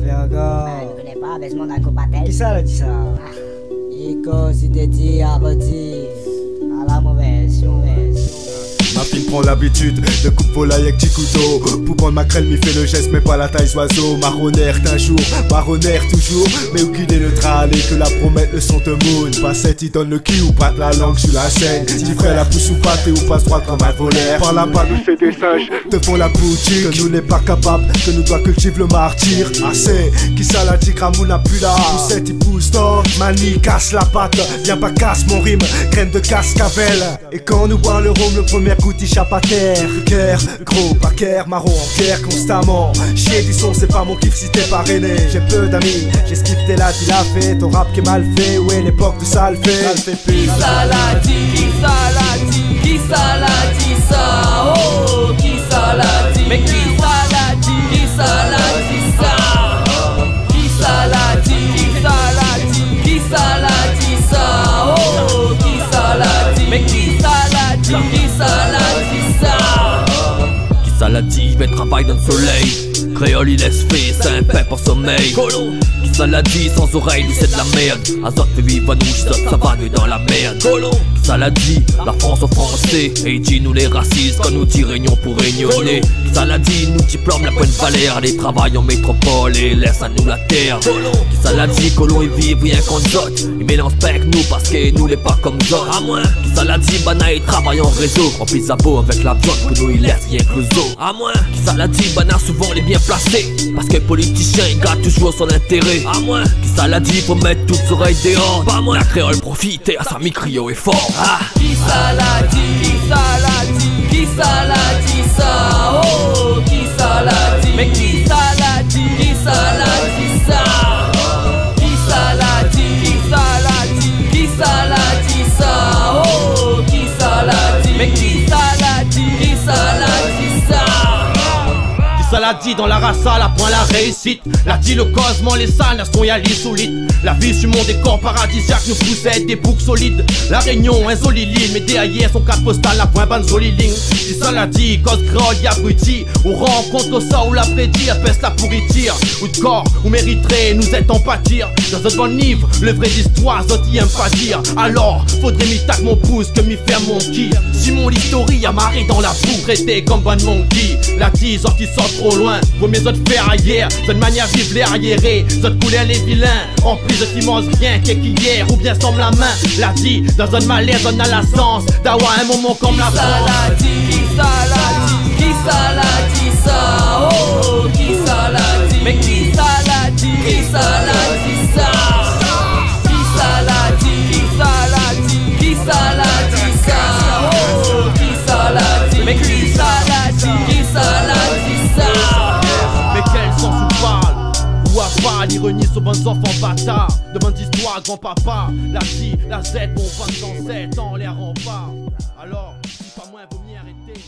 fait encore? Je connais pas, baisse-moi d'un coup patel. Qui ça l'a dit ça? Ico, si t'es dit à redire. À la mauvaise, si mauvaise. Ma fille prend l'habitude de coupe volaille avec petit couteau. Pour prendre maquerelle, m'y fait le geste, mais pas la taille oiseau. Marronnaire d'un jour, marronnaire toujours. Mais où qu'il est neutre, et que la promette le son te moune. Passette, il donne le qui ou patte la langue sur la scène. Petit frère, la pousse ou pâte et ou passe droite comme un volaire. Par là-bas, nous c'est des singes, te font la boutique. Que nous n'est pas capable, que nous doit cultiver le martyr. Assez, qui ça l'a dit, Gramou n'a plus là. Poussette, il pousse tort, manie, casse la patte. Viens pas casse mon rime, graine de cascavelle. Et quand nous boit le rhum, le premier coup t'échappe à terre. Caire, gros, pas caire, marron en guerre constamment. Chier du son, c'est pas mon kiff si t'es parrainé. J'ai peu d'amis, j'ai skippé là, tu l'as fait. Ton rap qui est mal fait, où est l'époque de ça le fait? Ça le fait plus. Qui ça l'a dit, qui ça l'a dit, qui ça l'a dit ça? Oh, qui ça l'a dit, mais qui ça l'a dit, qui ça l'a dit ça? Qui ça l'a dit, qui ça l'a dit, qui ça l'a dit ça? Oh, qui ça l'a dit, mais qui ça l'a dit, qui ça l'a dit ça? Qui ça l'a dit, mais travaille dans le soleil. Créole il laisse faire, c'est un pain pour sommeil. Qui ça l'a dit, sans oreille, lui c'est de la merde. Azote fait vivre à nous, ça va nous dans la merde. Qui ça l'a dit, la France aux Français. Et il dit nous les racistes, quand nous dit réunion pour réunionner. Qui ça l'a dit, nous diplôme la bonne valeur. Les travaillent en métropole et laisse à nous la terre. Qui ça l'a dit, colons ils vivent rien qu'on zote. Ils mélangent pas avec nous parce que nous les pas comme zone. Qui ça l'a dit, Bana ils travaillent en réseau. Remplis à beau avec la viande, que nous ils laissent rien que le zoo. Qui ça l'a dit, Bana souvent les bien placés. Parce que politicien il garde toujours son intérêt. Qui ça l'a dit, faut mettre toutes les oreilles dehors. La créole profite et à sa micro est fort. Qui ça l'a dit, qui ça l'a dit, qui ça l'a dit ça? Oh, qui ça l'a dit, mais qui ça l'a dit, qui ça l'a dit ça? Qui ça l'a dit, qui ça l'a dit, qui ça l'a dit ça? Oh, qui ça l'a dit, mais qui ça l'a dit, qui ça l'a dit ça? Ça l'a dit dans la race, la point la réussite. L'a dit le cosmos, les salles, sont y'a solides. La vie sur mon décor paradisiaque nous poussait des boucs solides. La Réunion, un joli ligne, mais derrière son carte postale, la point ban joli ligne. Si ça l'a dit, cause créole, y'a bruti. On rencontre ça ou la prédire, peste la pourriture. Ou de corps, ou mériterait, nous êtes en pâtir. Dans un bon livre, le vrai d'histoire, zot y aime pas dire. Alors, faudrait m'y tac mon pouce que m'y faire mon qui. Si mon historie a marré dans la boue, traité comme bon monkey. La dit, sorti sort trop loin, vaut mieux autres faire ailleurs. Cette manière vive les arriérés, autres couler les vilains. En plus de qui mange rien qu'hier, ou bien semble la main. L'a dit, dans un malaise on a la sens d'avoir un moment comme la France. Qui ça l'a dit, qui ça l'a dit, qui ça l'a dit ça? Oh, qui ça l'a dit, mais qui ça l'a dit, qui ça l'a dit ça? Qui ça l'a dit, qui ça l'a dit, qui ça l'a dit ça? Oh, qui ça l'a dit, mais qui ça l'a dit, qui ça l'a dit ça? Mais quel sens vous parle? Ou à part l'ironie sur bons enfants bâtards. Demande d'histoire grand-papa. La C, la Z, bon 27 en l'air en part. Alors, si pas moins vaut mieux arrêter.